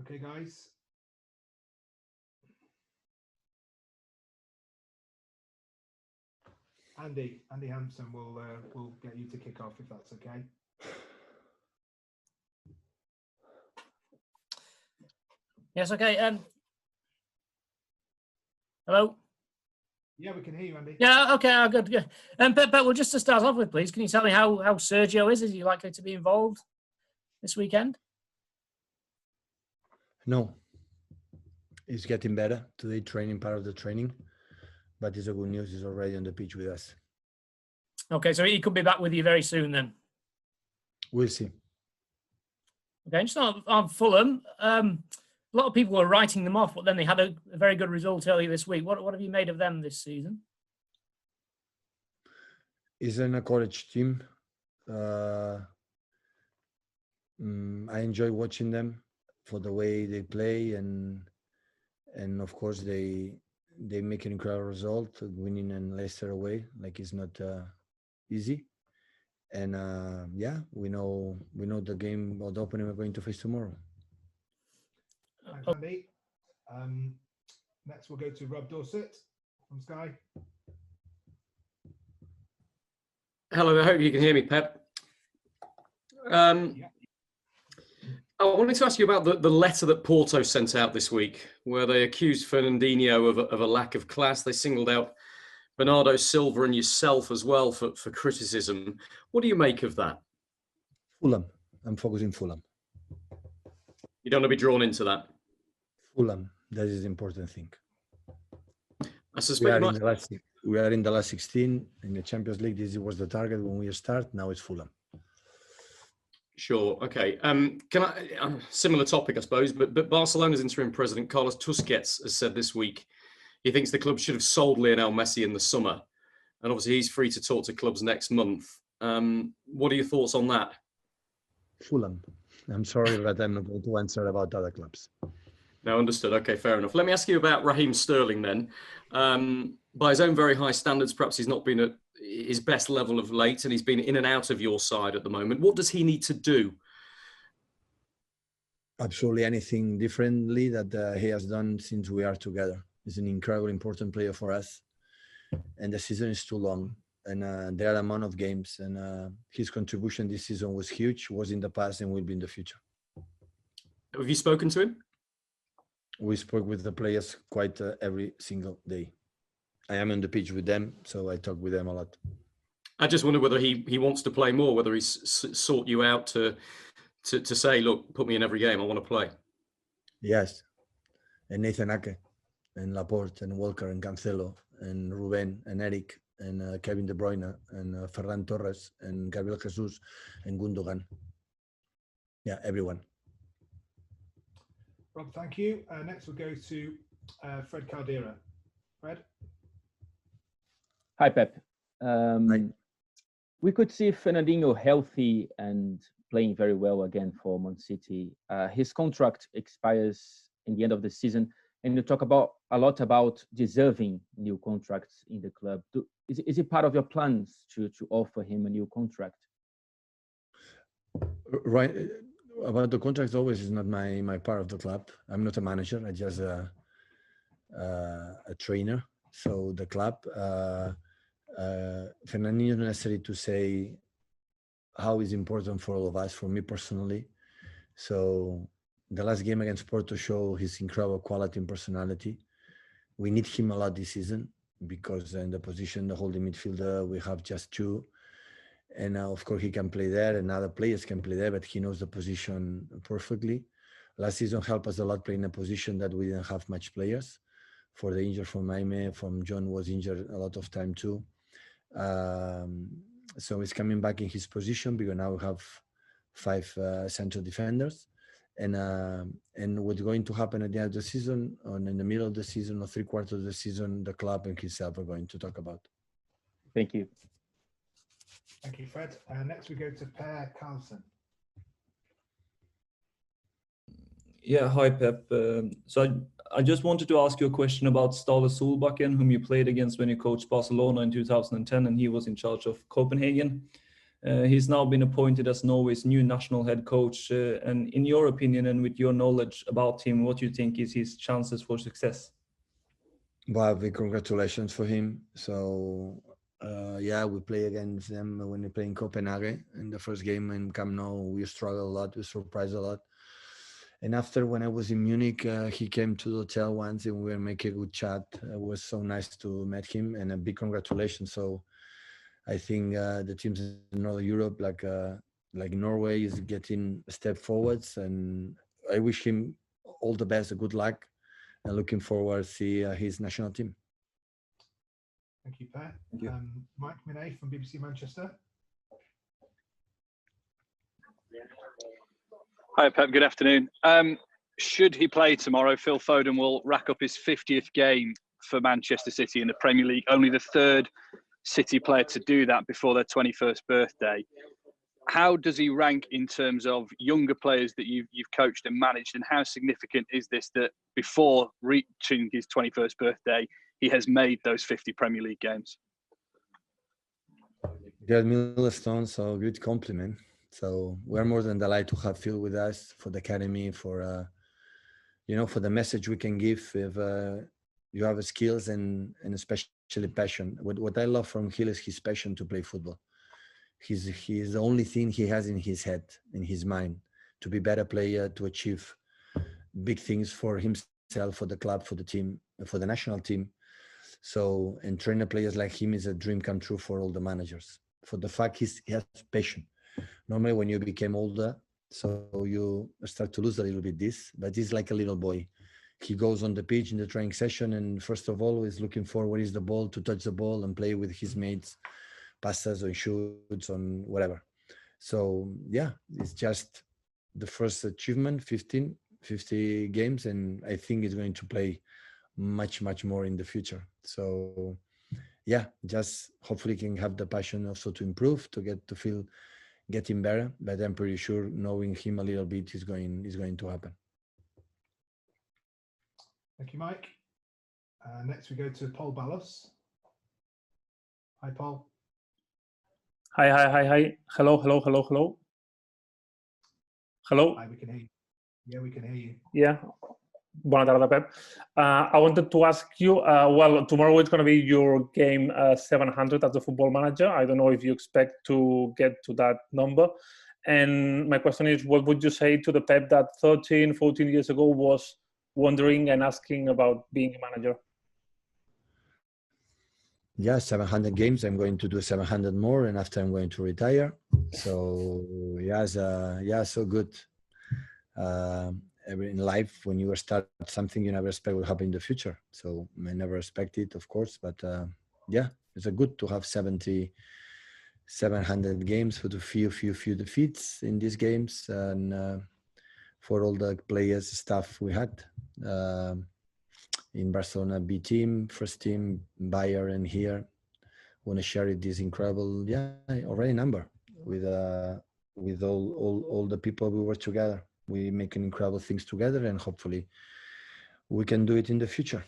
Okay, guys. Andy Hampson will get you to kick off if that's okay. Yes, okay. Hello? Yeah, we can hear you, Andy. Yeah, okay, good. Yeah. But well, just to start off with, please, can you tell me how Sergio is? Is he likely to be involved this weekend? No. He's getting better. Today, training, part of the training. But it's a good news. He's already on the pitch with us. Okay, so he could be back with you very soon then? We'll see. Okay, just on Fulham, a lot of people were writing them off, but then they had a very good result earlier this week. What have you made of them this season? It's an encouraged team. I enjoy watching them for the way they play, and of course they make an incredible result, winning in Leicester away. Like, it's not easy. And yeah, we know the game or the opening we're going to face tomorrow. Thanks, Andy. Next, we'll go to Rob Dorset from Sky. Hello, I hope you can hear me, Pep. Yeah. I wanted to ask you about the letter that Porto sent out this week, where they accused Fernandinho of a lack of class. They singled out Bernardo Silva and yourself as well for criticism. What do you make of that? Fulham. I'm focusing Fulham. You don't want to be drawn into that? Fulham. That is the important thing. I suspect we are in the last 16 in the Champions League. This was the target when we start. Now it's Fulham. Sure. Okay. Can I similar topic, I suppose, but Barcelona's interim president Carlos Tusquets has said this week he thinks the club should have sold Lionel Messi in the summer, and obviously he's free to talk to clubs next month. What are your thoughts on that? Fulham. I'm sorry, but I'm not going to answer about other clubs. No, understood. Okay, fair enough. Let me ask you about Raheem Sterling then. By his own very high standards, perhaps he's not been at his best level of late, and he's been in and out of your side at the moment. What does he need to do? Absolutely anything differently that he has done since we are together. He's an incredibly important player for us, and the season is too long, and there are amount of games, and his contribution this season was huge, was in the past and will be in the future. Have you spoken to him? We spoke with the players quite every single day. I am on the pitch with them, so I talk with them a lot. I just wonder whether he wants to play more, whether he's sought you out to say, look, put me in every game, I want to play. Yes, and Nathan Ake, and Laporte, and Walker, and Cancelo, and Ruben, and Eric, and Kevin De Bruyne, and Ferran Torres, and Gabriel Jesus, and Gundogan. Yeah, everyone. Rob, thank you. Next, we'll go to Fred Caldera. Fred? Hi, Pep. Hi. We could see Fernandinho healthy and playing very well again for Man City. His contract expires in the end of the season, and you talk a lot about deserving new contracts in the club. Is it part of your plans to offer him a new contract? Right. About the contracts, always is not my part of the club. I'm not a manager. I'm just a trainer. So the club, Fernandinho, necessary to say how is important for all of us, for me personally. So the last game against Porto showed his incredible quality and personality. We need him a lot this season because in the position, the holding midfielder, we have just two. And of course, he can play there and other players can play there, but he knows the position perfectly. Last season helped us a lot playing a position that we didn't have much players. For the injury from Jaime, from John was injured a lot of time too. So he's coming back in his position because now we have 5 central defenders. And what's going to happen at the end of the season, or in the middle of the season, or 3/4 of the season, the club and himself are going to talk about. Thank you. Thank you, Fred. Next, we go to Per Carlson. Yeah, hi, Pep. So I just wanted to ask you a question about Ståle Solbakken, whom you played against when you coached Barcelona in 2010, and he was in charge of Copenhagen. He's now been appointed as Norway's new national head coach. And in your opinion and with your knowledge about him, what do you think is his chances for success? Well, big congratulations for him. So, yeah, we play against them when they play in Copenhagen. In the first game in Camp Nou, we struggled a lot, we surprised a lot. And after, when I was in Munich, he came to the hotel once and we were making a good chat. It was so nice to meet him, and a big congratulations. So I think the teams in Northern Europe, like Norway, is getting a step forwards, and I wish him all the best, good luck, and looking forward to see his national team. Thank you, Pat. Thank you. Mike Minay from BBC Manchester. Hi, Pep. Good afternoon. Should he play tomorrow, Phil Foden will rack up his 50th game for Manchester City in the Premier League. Only the third City player to do that before their 21st birthday. How does he rank in terms of younger players that you've coached and managed, and how significant is this that before reaching his 21st birthday, he has made those 50 Premier League games? Good millstone, so good compliment. So we're more than delighted to have Phil with us for the academy, for for the message we can give if you have skills and especially passion. What I love from Phil is his passion to play football. He's the only thing he has in his head, in his mind, to be a better player, to achieve big things for himself, for the club, for the team, for the national team. So, and training players like him is a dream come true for all the managers. For the fact he has passion. Normally when you become older, so you start to lose a little bit this, but he's like a little boy. He goes on the pitch in the training session, and first of all is looking for where is the ball, to touch the ball and play with his mates, passes or shoots on whatever. So yeah, it's just the first achievement, 50 games, and I think he's going to play much more in the future. So yeah, just hopefully can have the passion also to improve, to get to feel getting better, but I'm pretty sure knowing him a little bit is going to happen. Thank you, Mike. Next we go to Paul Ballas. Hi, Paul. Hi. Hello. Hello. Hi, we can hear you. Yeah, we can hear you. Yeah. Buona tarda, Pep. I wanted to ask you, well, tomorrow it's going to be your game 700 as a football manager. I don't know if you expect to get to that number. And my question is, what would you say to the Pep that 13, 14 years ago was wondering and asking about being a manager? Yeah, 700 games. I'm going to do 700 more, and after I'm going to retire. So so good. In life, when you start something, you never expect will happen in the future. So I never expect it, of course, but yeah, it's a good to have 700 games for the few defeats in these games, and for all the players stuff we had in Barcelona B team, first team, Bayer, and here want to share this incredible already number with all the people we were together. We making incredible things together, and hopefully we can do it in the future.